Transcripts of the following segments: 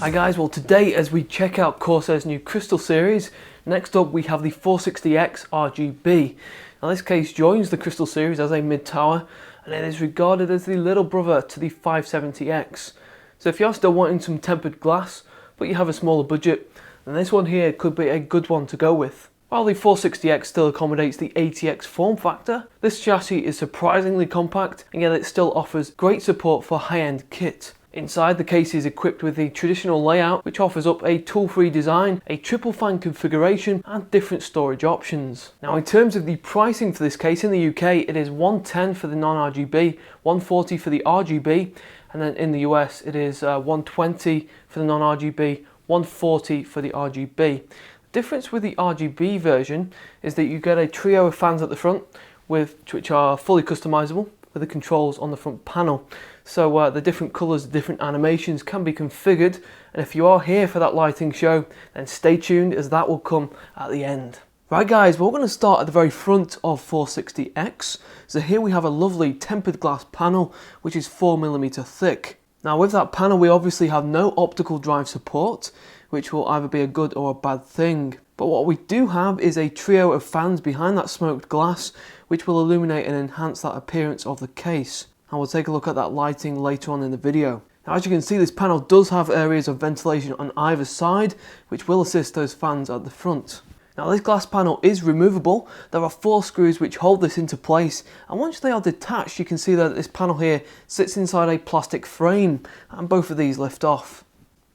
Hi guys, well today as we check out Corsair's new Cystal Series, next up we have the 460X RGB. Now this case joins the Cystal Series as a mid-tower and it is regarded as the little brother to the 570X. So if you're still wanting some tempered glass but you have a smaller budget, then this one here could be a good one to go with. While the 460X still accommodates the 80X form factor, this chassis is surprisingly compact and yet it still offers great support for high-end kit. Inside, the case is equipped with the traditional layout, which offers up a tool-free design, a triple fan configuration and different storage options. Now in terms of the pricing for this case, in the UK it is $110 for the non-RGB, $140 for the RGB, and then in the US it is $120 for the non-RGB, $140 for the RGB. The difference with the RGB version is that you get a trio of fans at the front, which are fully customizable with the controls on the front panel. So the different colours, the different animations can be configured, and if you are here for that lighting show, then stay tuned as that will come at the end. Right guys, we're going to start at the very front of 460X. So here we have a lovely tempered glass panel which is 4mm thick. Now with that panel we obviously have no optical drive support, which will either be a good or a bad thing. But what we do have is a trio of fans behind that smoked glass which will illuminate and enhance that appearance of the case. And we'll take a look at that lighting later on in the video. Now as you can see, this panel does have areas of ventilation on either side which will assist those fans at the front. Now this glass panel is removable. There are 4 screws which hold this into place, and once they are detached you can see that this panel here sits inside a plastic frame and both of these lift off.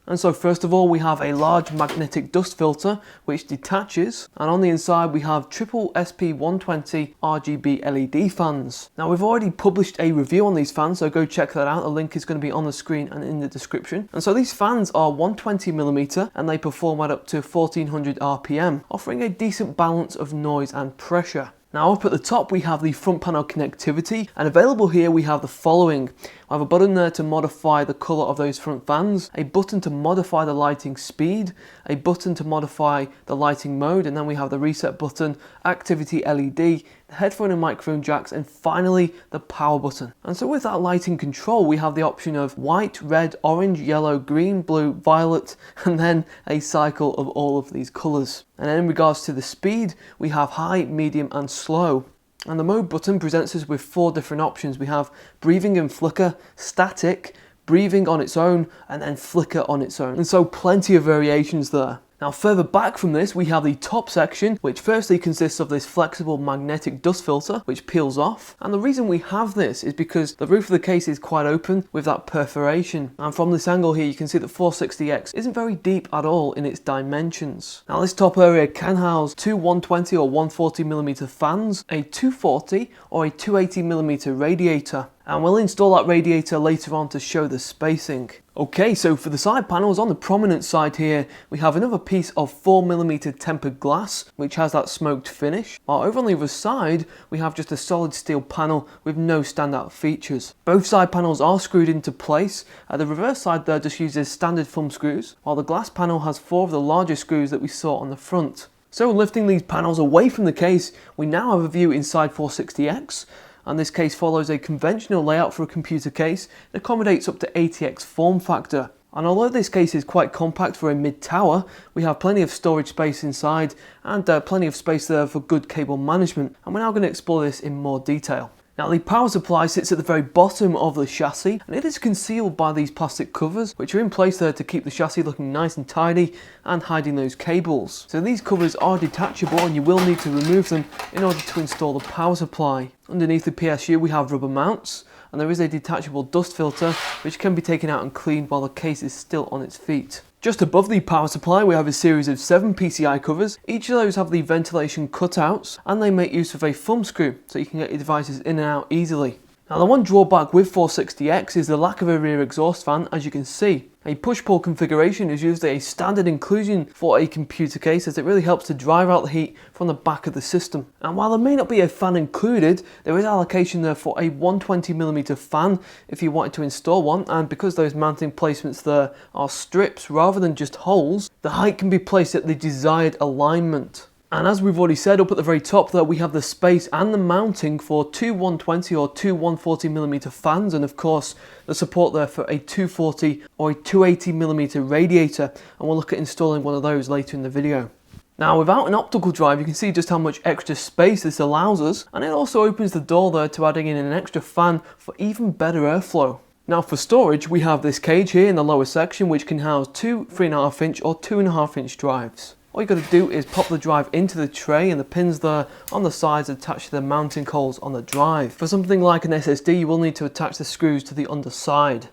And so first of all we have a large magnetic dust filter which detaches, and on the inside we have triple SP120 RGB LED fans. Now we've already published a review on these fans, so go check that out. The link is going to be on the screen and in the description. And so these fans are 120mm and they perform at up to 1400 RPM, offering a decent balance of noise and pressure. Now up at the top we have the front panel connectivity, and available here we have the following. I have a button there to modify the colour of those front fans, a button to modify the lighting speed, a button to modify the lighting mode, and then we have the reset button, activity LED, the headphone and microphone jacks, and finally the power button. And so with that lighting control we have the option of white, red, orange, yellow, green, blue, violet, and then a cycle of all of these colours. And then in regards to the speed we have high, medium and slow. And the mode button presents us with 4 different options. We have breathing and flicker, static, breathing on its own, and then flicker on its own. And so plenty of variations there. Now further back from this we have the top section, which firstly consists of this flexible magnetic dust filter which peels off, and the reason we have this is because the roof of the case is quite open with that perforation, and from this angle here you can see that 460X isn't very deep at all in its dimensions. Now this top area can house 2 120 or 140mm fans, a 240 or a 280mm radiator, and we'll install that radiator later on to show the spacing. Okay, so for the side panels, on the prominent side here, we have another piece of 4mm tempered glass, which has that smoked finish. While over on the other side, we have just a solid steel panel with no standout features. Both side panels are screwed into place. The reverse side there just uses standard thumb screws, while the glass panel has 4 of the larger screws that we saw on the front. So lifting these panels away from the case, we now have a view inside 460X. And this case follows a conventional layout for a computer case. It accommodates up to 80X form factor. And although this case is quite compact for a mid-tower, we have plenty of storage space inside and plenty of space there for good cable management. And we're now going to explore this in more detail. Now the power supply sits at the very bottom of the chassis, and it is concealed by these plastic covers which are in place there to keep the chassis looking nice and tidy and hiding those cables. So these covers are detachable and you will need to remove them in order to install the power supply. Underneath the PSU we have rubber mounts, and there is a detachable dust filter which can be taken out and cleaned while the case is still on its feet. Just above the power supply we have a series of 7 PCI covers. Each of those have the ventilation cutouts and they make use of a thumb screw so you can get your devices in and out easily. Now the one drawback with 460X is the lack of a rear exhaust fan, as you can see. A push-pull configuration is usually a standard inclusion for a computer case, as it really helps to drive out the heat from the back of the system. And while there may not be a fan included, there is allocation there for a 120mm fan if you wanted to install one, and because those mounting placements there are strips rather than just holes, the height can be placed at the desired alignment. And as we've already said, up at the very top there, we have the space and the mounting for two 120 or two 140mm fans, and of course the support there for a 240 or a 280mm radiator, and we'll look at installing one of those later in the video. Now, without an optical drive, you can see just how much extra space this allows us, and it also opens the door there to adding in an extra fan for even better airflow. Now for storage, we have this cage here in the lower section which can house two 3.5-inch or 2.5-inch drives. All you got to do is pop the drive into the tray, and the pins there on the sides attach to the mounting holes on the drive. For something like an SSD, you will need to attach the screws to the underside.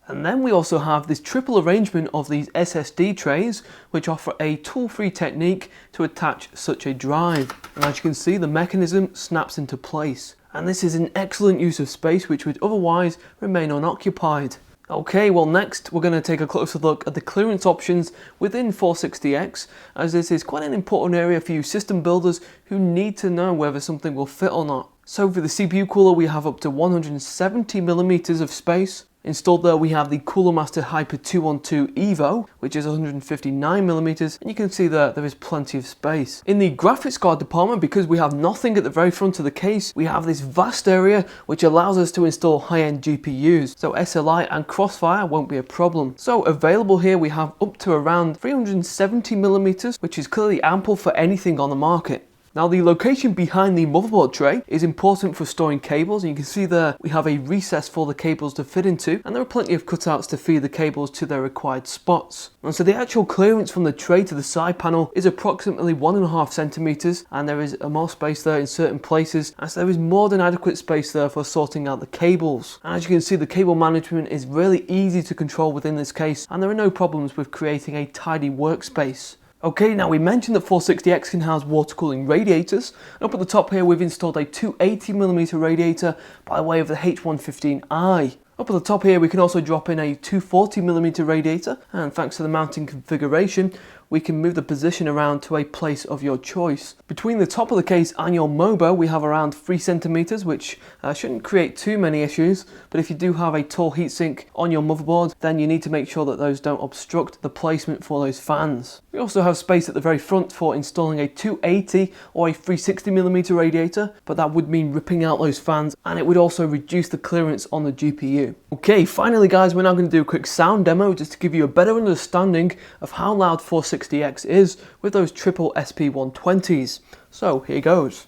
And then we also have this triple arrangement of these SSD trays which offer a tool-free technique to attach such a drive. And as you can see, the mechanism snaps into place. And this is an excellent use of space which would otherwise remain unoccupied. Okay, well next we're going to take a closer look at the clearance options within 460X, as this is quite an important area for you system builders who need to know whether something will fit or not. So for the CPU cooler, we have up to 170mm of space. Installed there we have the Cooler Master Hyper 212 Evo, which is 159mm, and you can see there is plenty of space. In the graphics card department, because we have nothing at the very front of the case, we have this vast area which allows us to install high-end GPUs, so SLI and Crossfire won't be a problem. So available here we have up to around 370mm, which is clearly ample for anything on the market. Now the location behind the motherboard tray is important for storing cables, and you can see there we have a recess for the cables to fit into, and there are plenty of cutouts to feed the cables to their required spots. And so the actual clearance from the tray to the side panel is approximately 1.5cm, and there is more space there in certain places, as there is more than adequate space there for sorting out the cables. And as you can see, the cable management is really easy to control within this case, and there are no problems with creating a tidy workspace. Okay, now we mentioned that 460X can house water cooling radiators, and up at the top here we've installed a 280mm radiator by way of the H115i. Up at the top here we can also drop in a 240mm radiator, and thanks to the mounting configuration we can move the position around to a place of your choice. Between the top of the case and your MOBO we have around 3cm, which shouldn't create too many issues, but if you do have a tall heatsink on your motherboard, then you need to make sure that those don't obstruct the placement for those fans. We also have space at the very front for installing a 280 or a 360mm radiator, but that would mean ripping out those fans, and it would also reduce the clearance on the GPU. Okay, finally guys, we're now going to do a quick sound demo just to give you a better understanding of how loud 460X is with those triple SP120s. So here goes.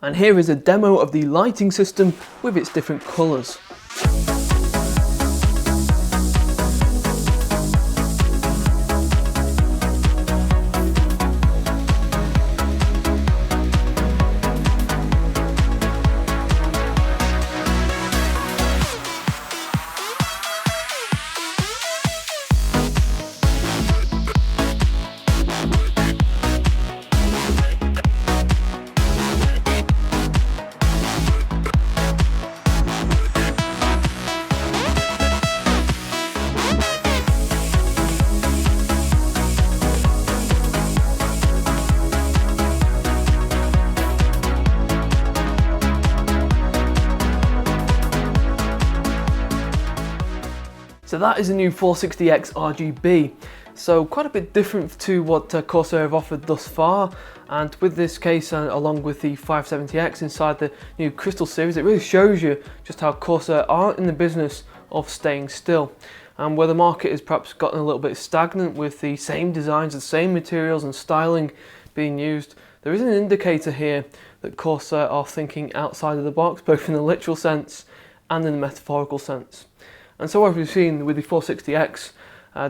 And here is a demo of the lighting system with its different colours. So that is a new 460X RGB. So quite a bit different to what Corsair have offered thus far, and with this case along with the 570X inside the new Cystal Series, it really shows you just how Corsair aren't in the business of staying still, and where the market has perhaps gotten a little bit stagnant with the same designs, the same materials and styling being used. There is an indicator here that Corsair are thinking outside of the box, both in the literal sense and in the metaphorical sense. And so as we've seen with the 460X,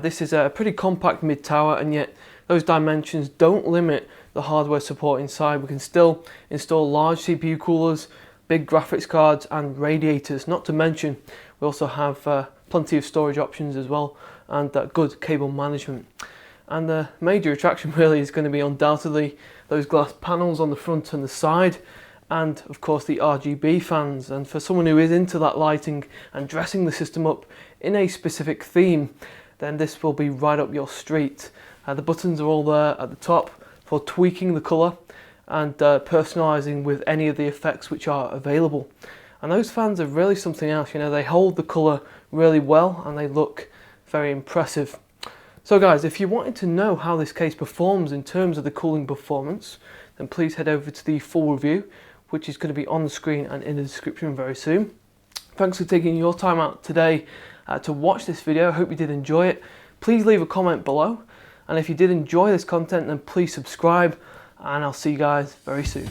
this is a pretty compact mid-tower, and yet those dimensions don't limit the hardware support inside. We can still install large CPU coolers, big graphics cards and radiators, not to mention we also have plenty of storage options as well, and good cable management. And the major attraction really is going to be undoubtedly those glass panels on the front and the side, and of course the RGB fans. And for someone who is into that lighting and dressing the system up in a specific theme, then this will be right up your street. The buttons are all there at the top for tweaking the colour and personalising with any of the effects which are available. And those fans are really something else, you know, they hold the colour really well and they look very impressive. So guys, if you wanted to know how this case performs in terms of the cooling performance, then please head over to the full review, which is going to be on the screen and in the description very soon. Thanks for taking your time out today to watch this video. I hope you did enjoy it. Please leave a comment below, and if you did enjoy this content, then please subscribe, and I'll see you guys very soon.